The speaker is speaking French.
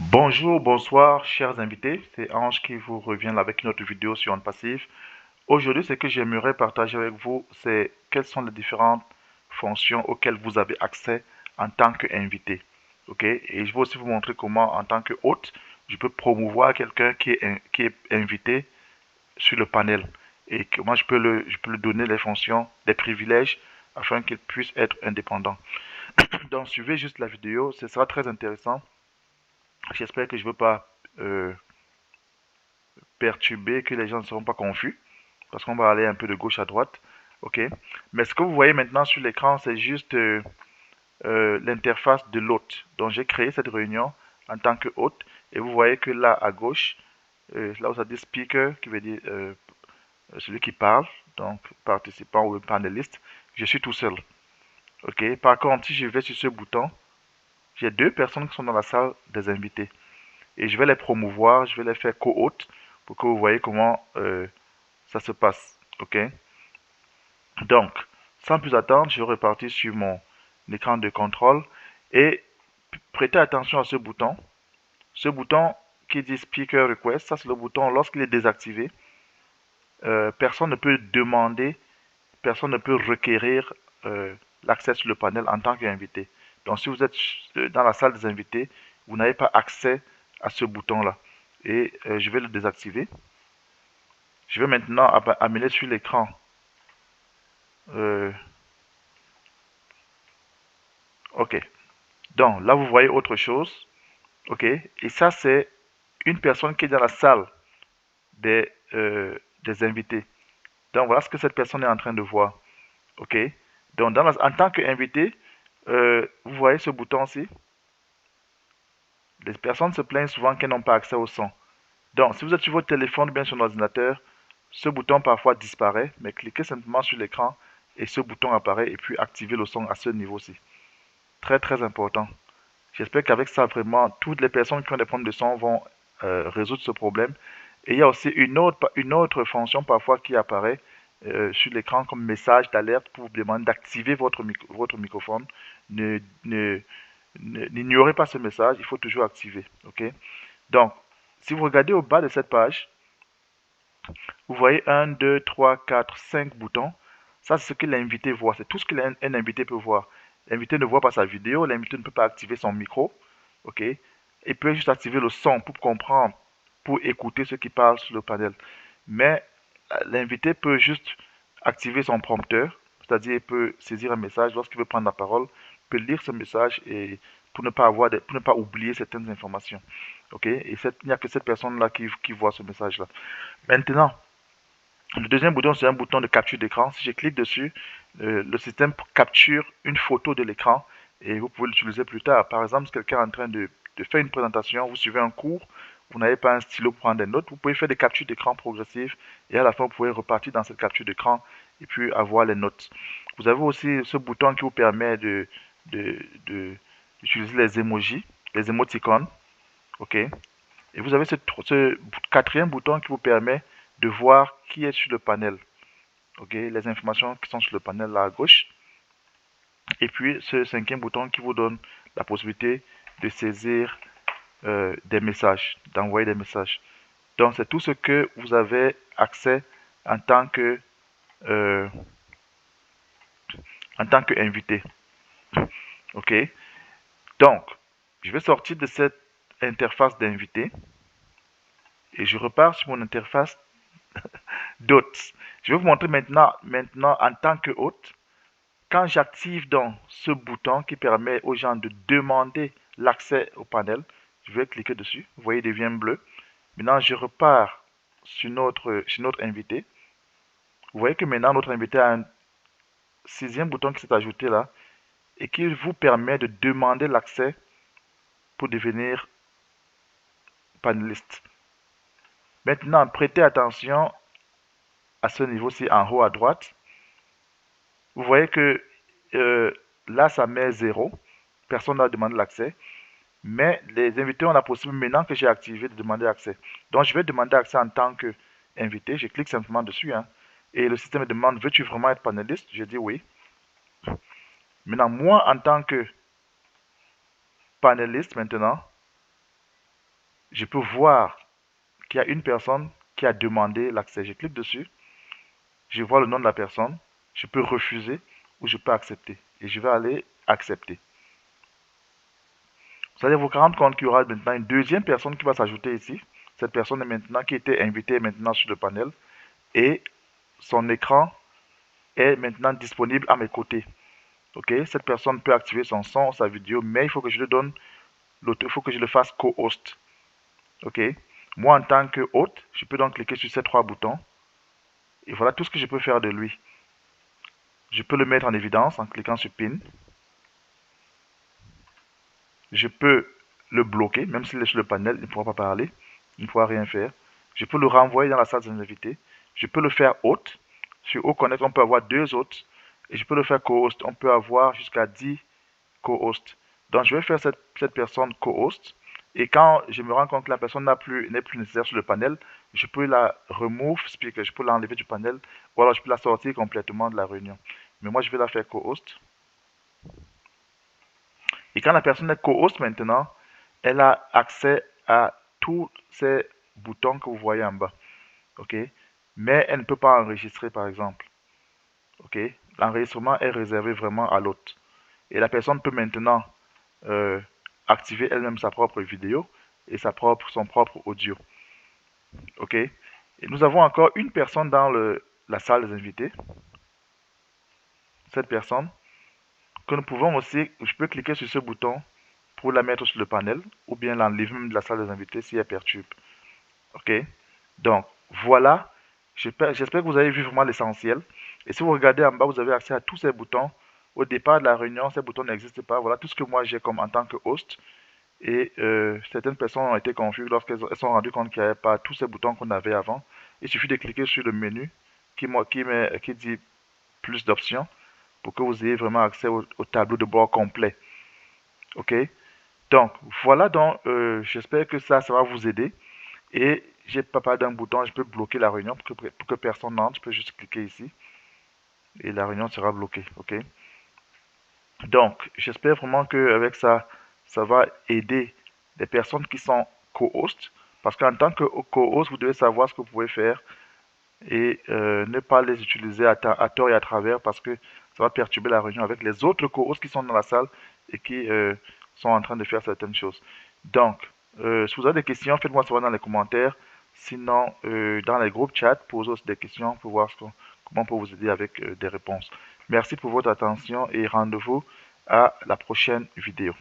Bonjour, bonsoir, chers invités. C'est Ange qui vous revient là avec une autre vidéo sur OnPassive. Aujourd'hui, ce que j'aimerais partager avec vous, c'est quelles sont les différentes fonctions auxquelles vous avez accès en tant qu'invité. Ok? Et je vais aussi vous montrer comment, en tant que hôte, je peux promouvoir quelqu'un qui est invité sur le panel. Et comment je peux lui donner les fonctions, des privilèges, afin qu'il puisse être indépendant. Donc, suivez juste la vidéo, ce sera très intéressant. J'espère que je ne veux pas euh, perturber, que les gens ne seront pas confus, parce qu'on va aller un peu de gauche à droite. Ok. Mais ce que vous voyez maintenant sur l'écran, c'est juste l'interface de l'hôte. Donc j'ai créé cette réunion en tant que hôte, et vous voyez que là à gauche, là où ça dit speaker, qui veut dire celui qui parle, donc participant ou panéliste, je suis tout seul. Ok. Par contre, si je vais sur ce bouton, j'ai deux personnes qui sont dans la salle des invités. Et je vais les promouvoir, je vais les faire co-hôtes pour que vous voyez comment ça se passe. Ok. Donc, sans plus attendre, je repartis sur mon écran de contrôle et prêtez attention à ce bouton. Ce bouton qui dit Speaker Request, ça c'est le bouton lorsqu'il est désactivé. Personne ne peut demander, personne ne peut requérir l'accès sur le panel en tant qu'invité. Donc, si vous êtes dans la salle des invités, vous n'avez pas accès à ce bouton-là. Et je vais le désactiver. Je vais maintenant amener sur l'écran euh, OK. Donc là, vous voyez autre chose. OK. Et ça, c'est une personne qui est dans la salle des invités. Donc voilà ce que cette personne est en train de voir. OK. Donc en tant qu'invité, vous voyez ce bouton-ci. Les personnes se plaignent souvent qu'elles n'ont pas accès au son. Donc si vous êtes sur votre téléphone ou bien sur l'ordinateur, ce bouton parfois disparaît, mais cliquez simplement sur l'écran et ce bouton apparaît et puis activez le son à ce niveau-ci. Très très important. J'espère qu'avec ça, vraiment, toutes les personnes qui ont des problèmes de son vont résoudre ce problème. Et il y a aussi une autre fonction parfois qui apparaît sur l'écran comme message d'alerte pour vous demander d'activer votre microphone. N'ignorez pas ce message, il faut toujours activer. Ok. Donc, si vous regardez au bas de cette page, vous voyez un, 2, 3, 4, 5 boutons. Ça, c'est ce que l'invité voit. C'est tout ce qu'un invité peut voir. L'invité ne voit pas sa vidéo, l'invité ne peut pas activer son micro. OK? Il peut juste activer le son pour comprendre, pour écouter ce qui parle sur le panel. Mais l'invité peut juste activer son prompteur, c'est-à-dire il peut saisir un message lorsqu'il veut prendre la parole, peut lire ce message et pour ne pas oublier certaines informations. OK? Et il n'y a que cette personne-là qui voit ce message-là. Maintenant, le deuxième bouton, c'est un bouton de capture d'écran. Si je clique dessus, le système capture une photo de l'écran et vous pouvez l'utiliser plus tard. Par exemple, si quelqu'un est en train de faire une présentation, vous suivez un cours, vous n'avez pas un stylo pour prendre des notes, vous pouvez faire des captures d'écran progressives et à la fin, vous pouvez repartir dans cette capture d'écran et puis avoir les notes. Vous avez aussi ce bouton qui vous permet d'utiliser les émoticônes. OK? Et vous avez ce quatrième bouton qui vous permet de voir qui est sur le panel. Ok, les informations qui sont sur le panel là à gauche. Et puis ce cinquième bouton qui vous donne la possibilité de saisir des messages, d'envoyer des messages. Donc c'est tout ce que vous avez accès en tant que euh, invité. Ok, donc je vais sortir de cette interface d'invité et je repars sur mon interface d'hôte. Je vais vous montrer maintenant en tant que hôte. Quand j'active donc ce bouton qui permet aux gens de demander l'accès au panel, je vais cliquer dessus. Vous voyez, il devient bleu. Maintenant, je repars sur notre invité. Vous voyez que maintenant, notre invité a un sixième bouton qui s'est ajouté là et qui vous permet de demander l'accès pour devenir panéliste. Maintenant, prêtez attention à ce niveau-ci en haut à droite. Vous voyez que euh, là, ça met 0. Personne n'a demandé l'accès. Mais les invités ont la possibilité, maintenant que j'ai activé, de demander accès. Donc, je vais demander accès en tant qu'invité. Je clique simplement dessus. Hein, et le système me demande, veux-tu vraiment être panéliste? Je dis oui. Maintenant, moi, en tant que panéliste, maintenant, je peux voir qu'il y a une personne qui a demandé l'accès. Je clique dessus, je vois le nom de la personne, je peux refuser ou je peux accepter. Et je vais aller accepter. Vous allez vous rendre compte qu'il y aura maintenant une deuxième personne qui va s'ajouter ici. Cette personne est maintenant qui était invitée maintenant sur le panel et son écran est maintenant disponible à mes côtés. Ok, cette personne peut activer son son ou sa vidéo, mais il faut que je le donne, il faut que je le fasse co-host. Ok, moi en tant que hôte, je peux donc cliquer sur ces trois boutons et voilà tout ce que je peux faire de lui. Je peux le mettre en évidence en cliquant sur Pin. Je peux le bloquer, même s'il est sur le panel, il ne pourra pas parler, il ne pourra rien faire. Je peux le renvoyer dans la salle des invités. Je peux le faire hôte. Sur Haut Connect, on peut avoir 2 hôtes. Et je peux le faire co-host. On peut avoir jusqu'à 10 co-hosts. Donc, je vais faire cette personne co-host. Et quand je me rends compte que la personne n'est plus nécessaire sur le panel, je peux la remove speaker, je peux l'enlever du panel, ou alors je peux la sortir complètement de la réunion. Mais moi, je vais la faire co-host. Et quand la personne est co-host maintenant, elle a accès à tous ces boutons que vous voyez en bas. OK? Mais elle ne peut pas enregistrer, par exemple. OK? L'enregistrement est réservé vraiment à l'hôte. Et la personne peut maintenant euh, activer elle-même sa propre vidéo et son propre audio. OK? Et nous avons encore une personne dans la salle des invités. Cette personne que nous pouvons aussi, je peux cliquer sur ce bouton pour la mettre sur le panel ou bien l'enlever même de la salle des invités si elle perturbe. OK? Donc, voilà. J'espère que vous avez vu vraiment l'essentiel. Et si vous regardez en bas, vous avez accès à tous ces boutons. Au départ de la réunion, ces boutons n'existaient pas. Voilà tout ce que moi j'ai comme en tant que host. Et certaines personnes ont été confuses lorsqu'elles se sont rendues compte qu'il n'y avait pas tous ces boutons qu'on avait avant. Il suffit de cliquer sur le menu qui dit plus d'options pour que vous ayez vraiment accès au tableau de bord complet. OK? Donc, voilà donc, j'espère que ça va vous aider. Et j'ai pas parlé d'un bouton, je peux bloquer la réunion pour que personne n'entre. Je peux juste cliquer ici et la réunion sera bloquée. OK? Donc, j'espère vraiment qu'avec ça, ça va aider les personnes qui sont co-hosts. Parce qu'en tant que co-host, vous devez savoir ce que vous pouvez faire et ne pas les utiliser à tort et à travers parce que ça va perturber la réunion avec les autres co-hosts qui sont dans la salle et qui sont en train de faire certaines choses. Donc, si vous avez des questions, faites-moi savoir dans les commentaires. Sinon, dans les groupes chat, posez aussi des questions pour voir comment on peut vous aider avec des réponses. Merci pour votre attention et rendez-vous à la prochaine vidéo.